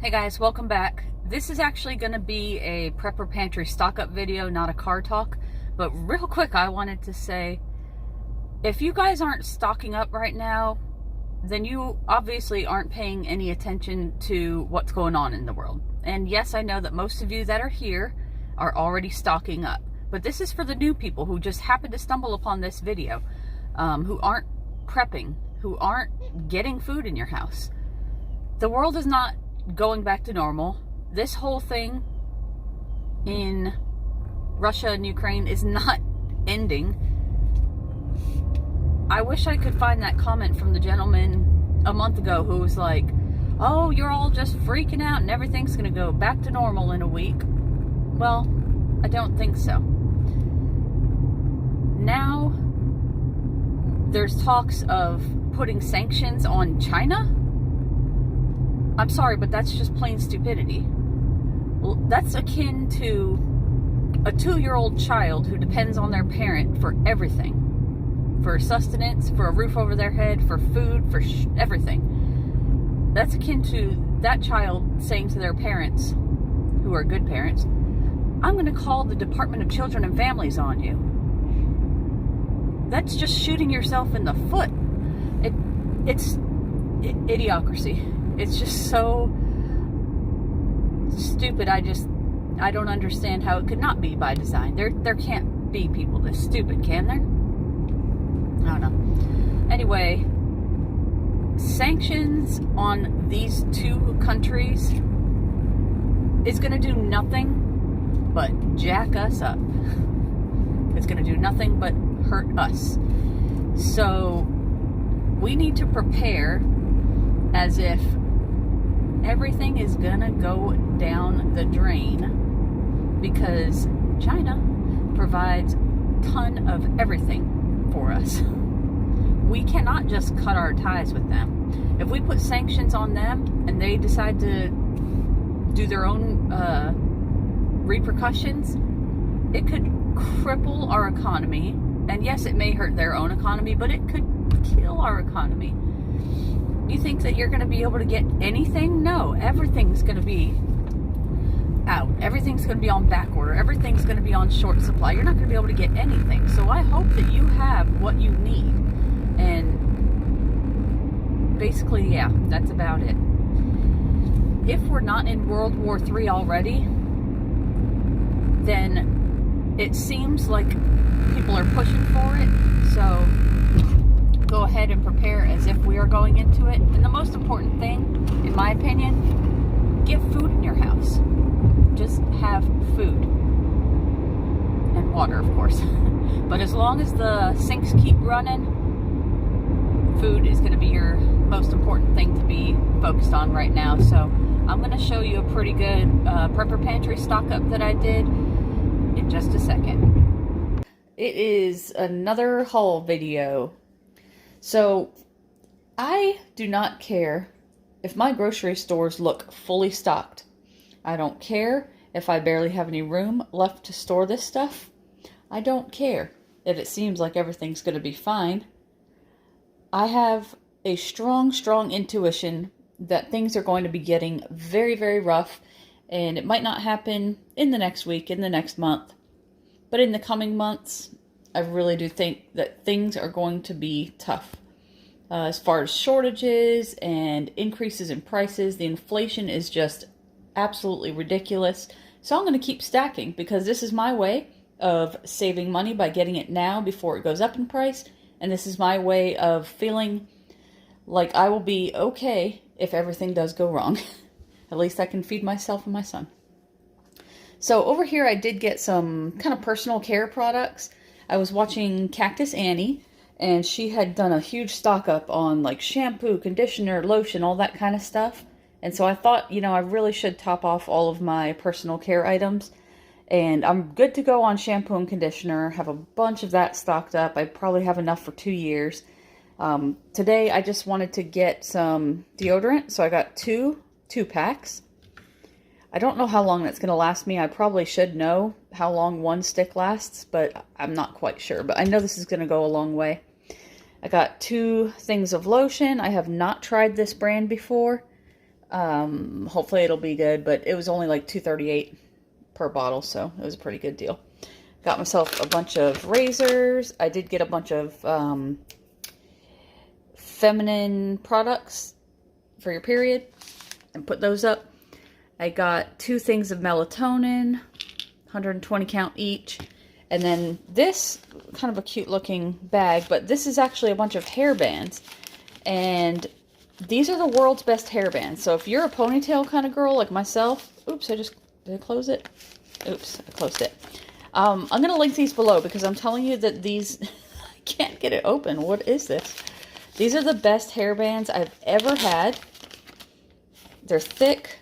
Hey guys, welcome back. This is actually going to be a prepper pantry stock up video, not a car talk. But real quick, I wanted to say, if you guys aren't stocking up right now, then you obviously aren't paying any attention to what's going on in the world. And yes, I know that most of you that are here are already stocking up. But this is for the new people who just happen to stumble upon this video, who aren't prepping, who aren't getting food in your house. The world is not going back to normal. This whole thing in Russia and Ukraine is not ending. I wish I could find that comment from the gentleman a month ago who was like, oh, you're all just freaking out and everything's gonna go back to normal in a week. Well, I don't think so. Now there's talks of putting sanctions on China. I'm sorry, but that's just plain stupidity. Well, that's akin to a 2-year-old child who depends on their parent for everything. For sustenance, for a roof over their head, for food, for everything. That's akin to that child saying to their parents, who are good parents, I'm going to call the Department of Children and Families on you. That's just shooting yourself in the foot. It's idiocracy. It's just so stupid. I don't understand how it could not be by design. There can't be people this stupid, can there? I don't know. Anyway, sanctions on these two countries is going to do nothing but jack us up. It's going to do nothing but hurt us. So we need to prepare as if everything is gonna go down the drain because China provides a ton of everything for us. We cannot just cut our ties with them. If we put sanctions on them and they decide to do their own repercussions, it could cripple our economy. And yes, it may hurt their own economy, but it could kill our economy. You think that you're going to be able to get anything? No, everything's going to be out. Everything's going to be on back order. Everything's going to be on short supply. You're not going to be able to get anything. So I hope that you have what you need. And basically, yeah, that's about it. If we're not in World War III already, then it seems like people are pushing for it. So go ahead and prepare as if we are going into it. And the most important thing, in my opinion, get food in your house. Just have food. And water, of course. But as long as the sinks keep running, food is going to be your most important thing to be focused on right now. So I'm going to show you a pretty good prepper pantry stock up that I did in just a second. It is another haul video. So, I do not care if my grocery stores look fully stocked. I don't care if I barely have any room left to store this stuff. I don't care if it seems like everything's going to be fine. I have a strong intuition that things are going to be getting very, very rough, and it might not happen in the next week, in the next month, but in the coming months, I really do think that things are going to be tough. As far as shortages and increases in prices, the inflation is just absolutely ridiculous. So I'm going to keep stacking because this is my way of saving money by getting it now before it goes up in price. And this is my way of feeling like I will be okay if everything does go wrong. At least I can feed myself and my son. So over here I did get some kind of personal care products. I was watching Cactus Annie, and she had done a huge stock up on like shampoo, conditioner, lotion, all that kind of stuff. And so I thought, you know, I really should top off all of my personal care items. And I'm good to go on shampoo and conditioner. Have a bunch of that stocked up. I probably have enough for 2 years. Today I just wanted to get some deodorant, so I got two packs. I don't know how long that's going to last me. I probably should know how long one stick lasts, but I'm not quite sure. But I know this is going to go a long way. I got 2 things of lotion. I have not tried this brand before. Hopefully it'll be good, but it was only like $2.38 per bottle, so it was a pretty good deal. Got myself a bunch of razors. I did get a bunch of feminine products for your period and put those up. I got 2 things of melatonin, 120 count each. And then this, kind of a cute looking bag, but this is actually a bunch of hair bands. And these are the world's best hair bands. So if you're a ponytail kind of girl like myself, oops, did I close it? Oops, I closed it. I'm going to link these below because I'm telling you that these, I can't get it open. What is this? These are the best hair bands I've ever had. They're thick.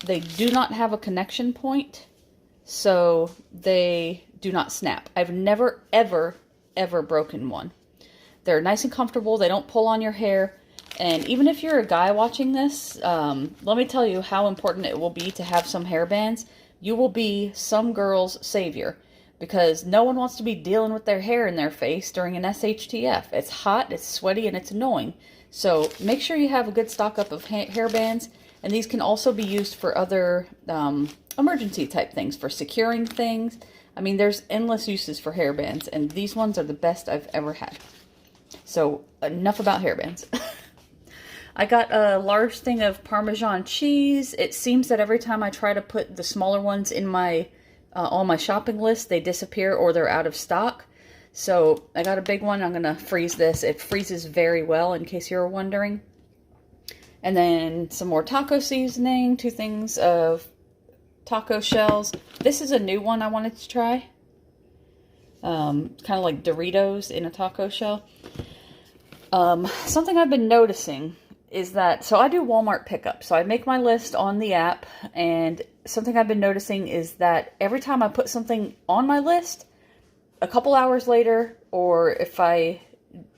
They do not have a connection point, so they do not snap. I've never, ever, ever broken one. They're nice and comfortable. They don't pull on your hair. And even if you're a guy watching this, let me tell you how important it will be to have some hair bands. You will be some girl's savior because no one wants to be dealing with their hair in their face during an SHTF. It's hot, it's sweaty, and it's annoying. So make sure you have a good stock up of hair bands. And these can also be used for other emergency type things, for securing things. I mean, there's endless uses for hair bands, and these ones are the best I've ever had. So enough about hair bands. I got a large thing of Parmesan cheese. It seems that every time I try to put the smaller ones in my on my shopping list, they disappear or they're out of stock. So I got a big one. I'm going to freeze this. It freezes very well, in case you were wondering. And then some more taco seasoning, 2 things of taco shells. This is a new one I wanted to try. Kind of like Doritos in a taco shell. Something I've been noticing is that, so I do Walmart pickup. So I make my list on the app, and something I've been noticing is that every time I put something on my list, a couple hours later, or if I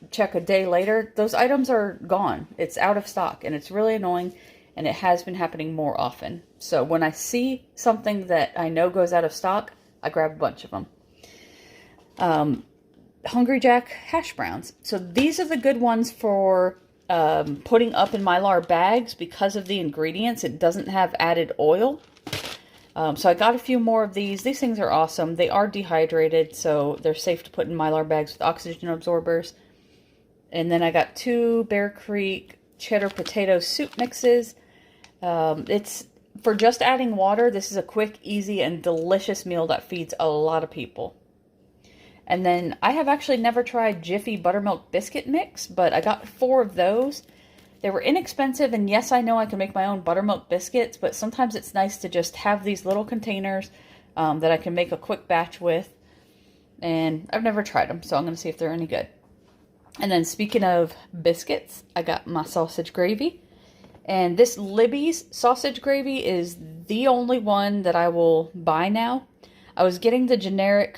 check a day later, those items are gone. It's out of stock, and it's really annoying, and it has been happening more often. So when I see something that I know goes out of stock, I grab a bunch of them. Hungry Jack hash browns. So these are the good ones for putting up in Mylar bags because of the ingredients. It doesn't have added oil. So I got a few more of these. These things are awesome. They are dehydrated, so they're safe to put in Mylar bags with oxygen absorbers. And then I got 2 Bear Creek cheddar potato soup mixes. It's for just adding water. This is a quick, easy, and delicious meal that feeds a lot of people. And then I have actually never tried Jiffy Buttermilk Biscuit Mix, but I got 4 of those. They were inexpensive, and yes, I know I can make my own buttermilk biscuits, but sometimes it's nice to just have these little containers that I can make a quick batch with. And I've never tried them, so I'm going to see if they're any good. And then speaking of biscuits, I got my sausage gravy. And this Libby's sausage gravy is the only one that I will buy now. I was getting the generic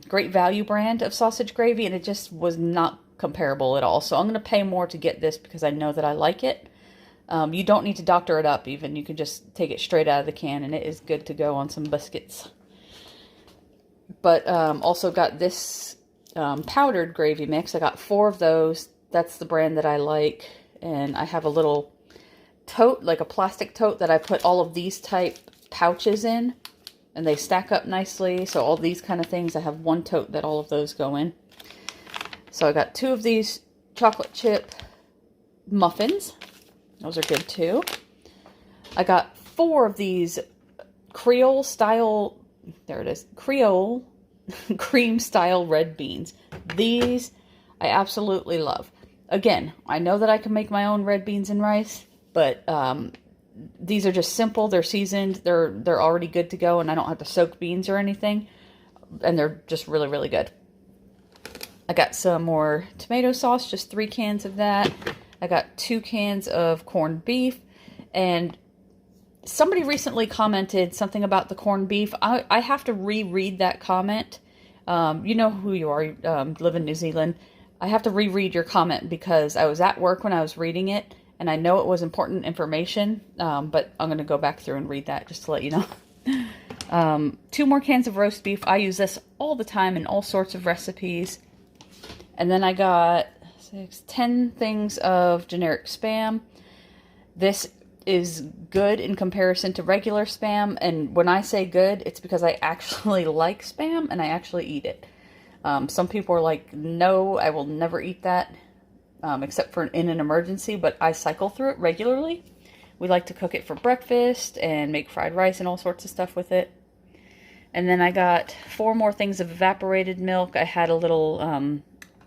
Great Value brand of sausage gravy, and it just was not comparable at all. So I'm going to pay more to get this because I know that I like it. You don't need to doctor it up even. You can just take it straight out of the can, and it is good to go on some biscuits. But also got this powdered gravy mix. I got 4 of those. That's the brand that I like. And I have a little tote, like a plastic tote, that I put all of these type pouches in. And they stack up nicely. So all these kind of things, I have one tote that all of those go in. So I got 2 of these chocolate chip muffins. Those are good too. I got 4 of these Creole style, there it is, Creole cream style red beans. These I absolutely love. Again, I know that I can make my own red beans and rice, but these are just simple. They're seasoned. They're already good to go, and I don't have to soak beans or anything. And they're just really, really good. I got some more tomato sauce, just 3 cans of that. I got 2 cans of corned beef. And somebody recently commented something about the corned beef. I have to reread that comment. You know who you are, live in New Zealand. I have to reread your comment because I was at work when I was reading it, and I know it was important information, but I'm going to go back through and read that just to let you know. 2 more cans of roast beef. I use this all the time in all sorts of recipes. And then I got 10 things of generic Spam. This is good in comparison to regular Spam. And when I say good, it's because I actually like Spam and I actually eat it. Some people are like, no, I will never eat that, except for in an emergency, but I cycle through it regularly. We like to cook it for breakfast and make fried rice and all sorts of stuff with it. And then I got 4 more things of evaporated milk. I had a little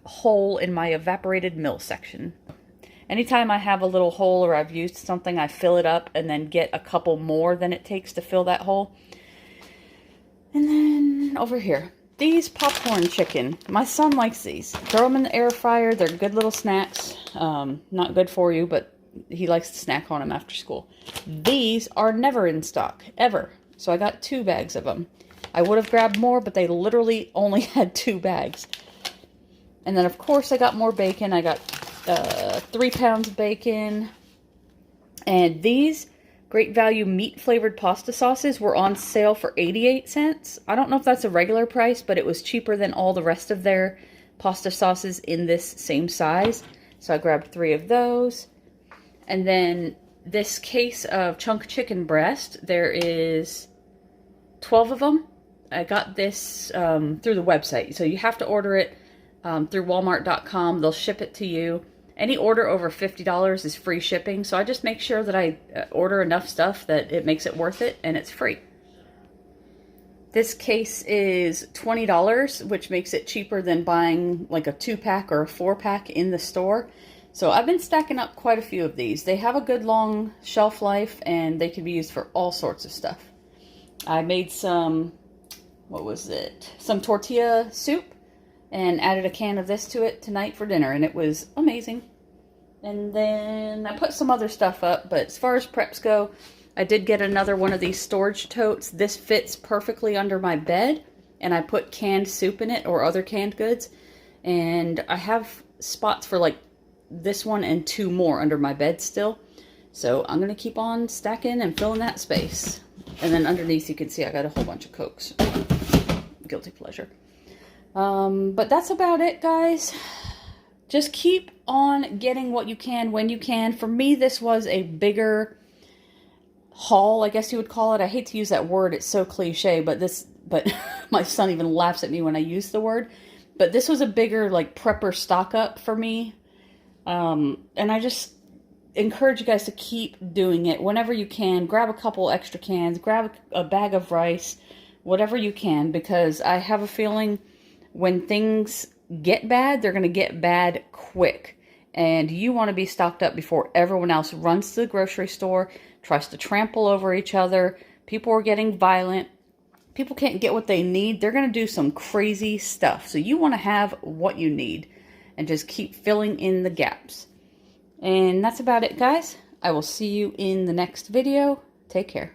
hole in my evaporated milk section. Anytime I have a little hole or I've used something, I fill it up and then get a couple more than it takes to fill that hole. And then over here, these popcorn chicken. My son likes these. Throw them in the air fryer. They're good little snacks. Not good for you, but he likes to snack on them after school. These are never in stock, ever. So I got 2 bags of them. I would have grabbed more, but they literally only had 2 bags. And then, of course, I got more bacon. I got 3 pounds of bacon. And these Great Value meat-flavored pasta sauces were on sale for 88 cents. I don't know if that's a regular price, but it was cheaper than all the rest of their pasta sauces in this same size. So I grabbed 3 of those. And then this case of chunk chicken breast, there is 12 of them. I got this through the website. So you have to order it through Walmart.com. They'll ship it to you. Any order over $50 is free shipping. So I just make sure that I order enough stuff that it makes it worth it and it's free. This case is $20, which makes it cheaper than buying like a 2-pack or a 4-pack in the store. So I've been stacking up quite a few of these. They have a good long shelf life and they can be used for all sorts of stuff. I made some, what was it? Some tortilla soup and added a can of this to it tonight for dinner, and it was amazing. And then I put some other stuff up, but as far as preps go, I did get another one of these storage totes. This fits perfectly under my bed, and I put canned soup in it or other canned goods. And I have spots for like this one and 2 more under my bed still. So I'm going to keep on stacking and filling that space. And then underneath you can see I got a whole bunch of Cokes. Guilty pleasure. But that's about it, guys. Just keep on getting what you can when you can. For me, this was a bigger haul, I guess you would call it. I hate to use that word. It's so cliche, but my son even laughs at me when I use the word. But this was a bigger, like, prepper stock up for me. And I just encourage you guys to keep doing it whenever you can. Grab a couple extra cans, grab a bag of rice, whatever you can, because I have a feeling when things get bad, they're going to get bad quick. And you want to be stocked up before everyone else runs to the grocery store, tries to trample over each other. People are getting violent. People can't get what they need. They're going to do some crazy stuff. So you want to have what you need and just keep filling in the gaps. And that's about it, guys. I will see you in the next video. Take care.